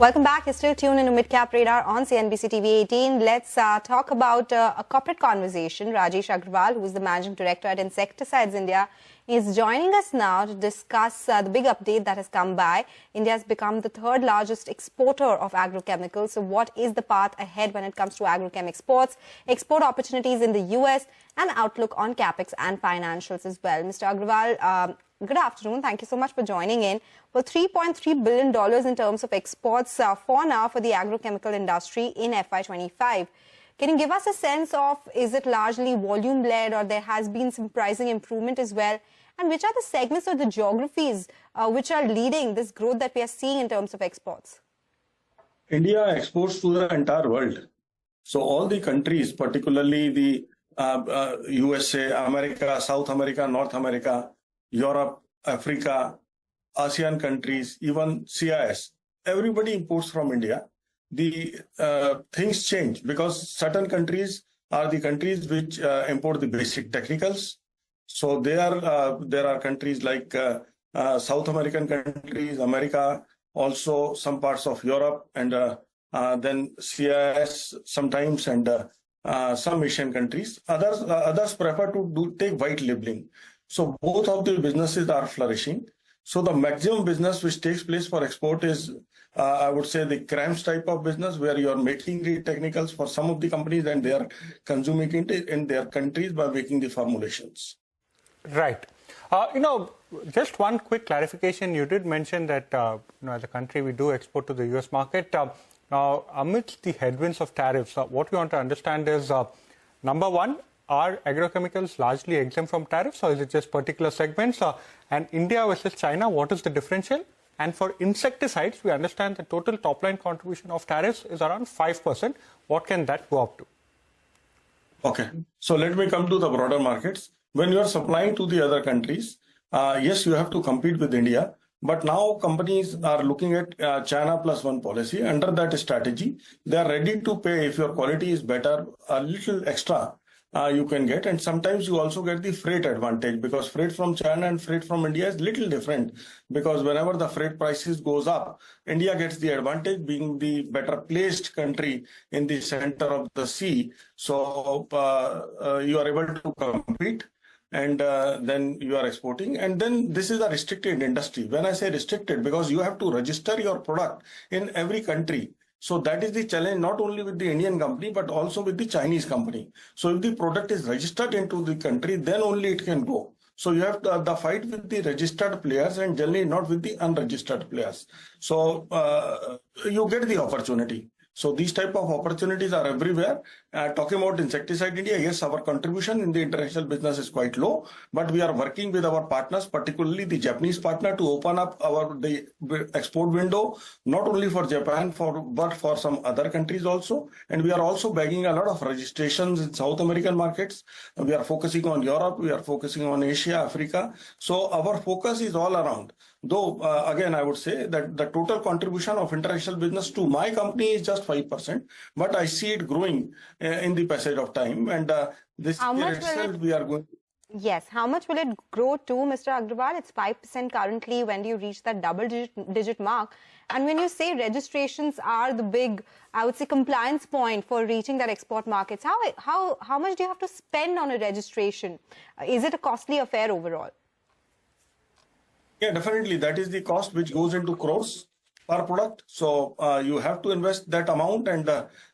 Welcome back. You're still tuned into Mid-Cap Radar on CNBC TV 18. Let's talk about a corporate conversation. Rajesh Agrawal, who is the Managing Director at Insecticides India, is joining us now to discuss the big update that has come by. India has become the third largest exporter of agrochemicals. So what is the path ahead when it comes to agrochem exports, export opportunities in the US, and outlook on CapEx and financials as well? Mr. Agrawal, good afternoon. Thank you so much for joining in. Well, $3.3 billion in terms of exports for now for the agrochemical industry in FY25. Can you give us a sense of, is it largely volume-led or there has been some pricing improvement as well? And which are the segments or the geographies which are leading this growth that we are seeing in terms of exports? India exports to the entire world. So all the countries, particularly the USA, America, South America, North America, Europe, Africa, ASEAN countries, even CIS, everybody imports from India. The things change because certain countries are the countries which import the basic technicals. So there are countries like South American countries, America, also some parts of Europe, and then CIS sometimes, and some Asian countries. Others prefer to take white labeling. So both of the businesses are flourishing. So the maximum business which takes place for export is, I would say, the CRAMS type of business where you are making the technicals for some of the companies and they are consuming it in their countries by making the formulations. Right. Just one quick clarification. You did mention that, as a country, we do export to the US market. Now, amidst the headwinds of tariffs, what we want to understand is, number one, are agrochemicals largely exempt from tariffs, or is it just particular segments? And India versus China, what is the differential? And for insecticides, we understand the total top-line contribution of tariffs is around 5%. What can that go up to? Okay, so let me come to the broader markets. When you are supplying to the other countries, yes, you have to compete with India. But now companies are looking at China plus one policy. Under that strategy, they are ready to pay if your quality is better, a little extra. You can get, and sometimes you also get the freight advantage because freight from China and freight from India is little different, because whenever the freight prices goes up, India gets the advantage being the better placed country in the center of the sea. So you are able to compete, and then you are exporting. And then this is a restricted industry. When I say restricted, because you have to register your product in every country. So that is the challenge, not only with the Indian company, but also with the Chinese company. So if the product is registered into the country, then only it can go. So you have the fight with the registered players and generally not with the unregistered players. So you get the opportunity. So these type of opportunities are everywhere. Talking about Insecticide India, yes, our contribution in the international business is quite low, but we are working with our partners, particularly the Japanese partner, to open up the export window, not only for Japan, but for some other countries also. And we are also bagging a lot of registrations in South American markets. We are focusing on Europe, we are focusing on Asia, Africa. So our focus is all around. Though, again, I would say that the total contribution of international business to my company is just 5%, but I see it growing in the passage of time. And this year itself, we are going. Yes. How much will it grow to, Mr. Agrawal? It's 5% currently. When do you reach that double-digit mark? And when you say registrations are the big, I would say, compliance point for reaching that export markets, how much do you have to spend on a registration? Is it a costly affair overall? Yeah, definitely. That is the cost which goes into crores per product. So you have to invest that amount and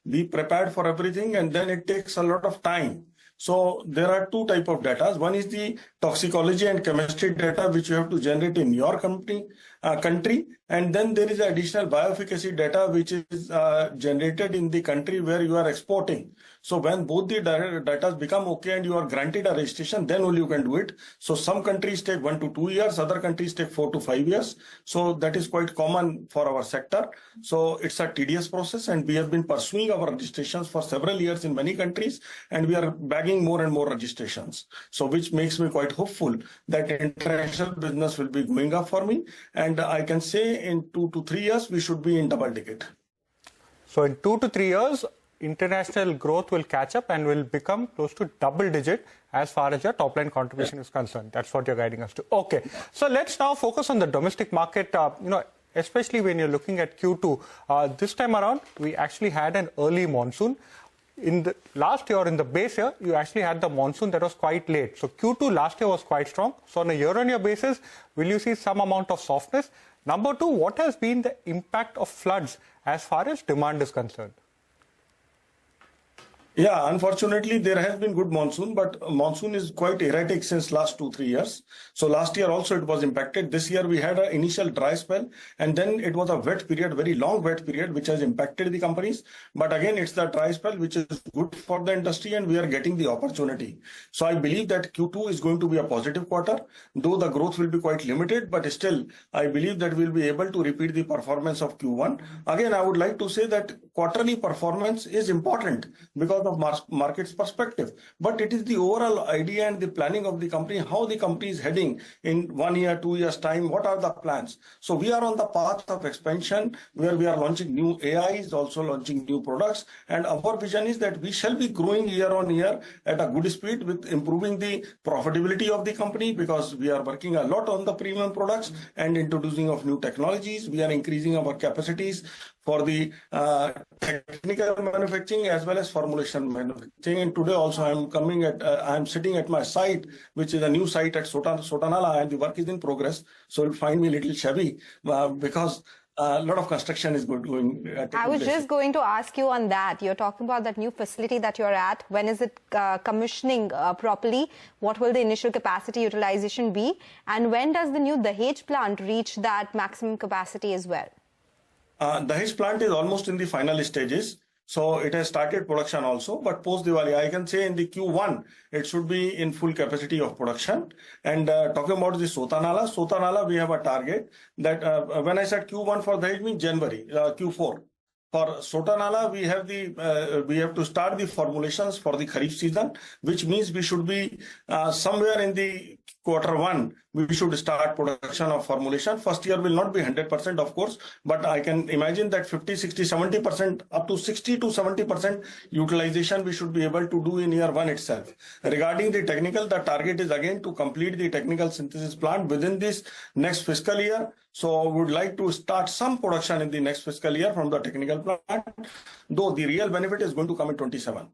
be prepared for everything. And then it takes a lot of time. So there are two types of data. One is the toxicology and chemistry data, which you have to generate in your country. And then there is additional bioefficacy data, which is generated in the country where you are exporting. So when both the data become okay and you are granted a registration, then only you can do it. So some countries take 1 to 2 years, other countries take 4 to 5 years. So that is quite common for our sector. So it's a tedious process, and we have been pursuing our registrations for several years in many countries, and we are bagging more and more registrations. So which makes me quite hopeful that international business will be going up for me. And I can say in 2 to 3 years, we should be in double digit. So in 2 to 3 years, international growth will catch up and will become close to double digit as far as your top line contribution is concerned. That's what you're guiding us to. Okay. So let's now focus on the domestic market. especially when you're looking at Q2. This time around, we actually had an early monsoon. In the last year, in the base year, you actually had the monsoon that was quite late. So Q2 last year was quite strong. So on a year-on-year basis, will you see some amount of softness? Number two, what has been the impact of floods as far as demand is concerned? Yeah, unfortunately, there has been good monsoon, but monsoon is quite erratic since last 2-3 years. So last year also it was impacted. This year we had an initial dry spell, and then it was a wet period, very long wet period, which has impacted the companies. But again, it's the dry spell, which is good for the industry, and we are getting the opportunity. So I believe that Q2 is going to be a positive quarter, though the growth will be quite limited, but still I believe that we'll be able to repeat the performance of Q1. Again, I would like to say that quarterly performance is important because of market's perspective, but it is the overall idea and the planning of the company, how the company is heading in 1 year, 2 years time, what are the plans. So we are on the path of expansion where we are launching new AIs, also launching new products, and our vision is that we shall be growing year on year at a good speed with improving the profitability of the company, because we are working a lot on the premium products and introducing of new technologies. We are increasing our capacities for the technical manufacturing as well as formulation manufacturing. And today also I'm sitting at my site, which is a new site at Sotanala, and the work is in progress. So you'll find me a little shabby because a lot of construction is going. I was just going to ask you on that. You're talking about that new facility that you're at. When is it commissioning properly? What will the initial capacity utilization be? And when does the new Dahej plant reach that maximum capacity as well? Dahej plant is almost in the final stages. So it has started production also, but post Diwali, I can say in the Q1, it should be in full capacity of production. And talking about the Sotanala, we have a target that when I said Q1 for Dahej means January, Q4. For Sotanala, we have to start the formulations for the Kharif season, which means we should be somewhere in the Q1. We should start production of formulation. First year will not be 100%, of course, but I can imagine that 50, 60, 70%, up to 60 to 70% utilization we should be able to do in year one itself. Regarding the technical, the target is again to complete the technical synthesis plant within this next fiscal year. So we would like to start some production in the next fiscal year from the technical plant, though the real benefit is going to come in 27.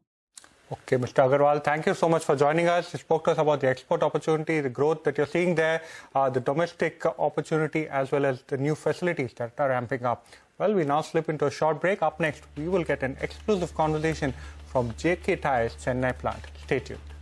Okay, Mr. Agrawal, thank you so much for joining us. You spoke to us about the export opportunity, the growth that you're seeing there, the domestic opportunity, as well as the new facilities that are ramping up. Well, we now slip into a short break. Up next, we will get an exclusive conversation from JK Tyre's Chennai plant. Stay tuned.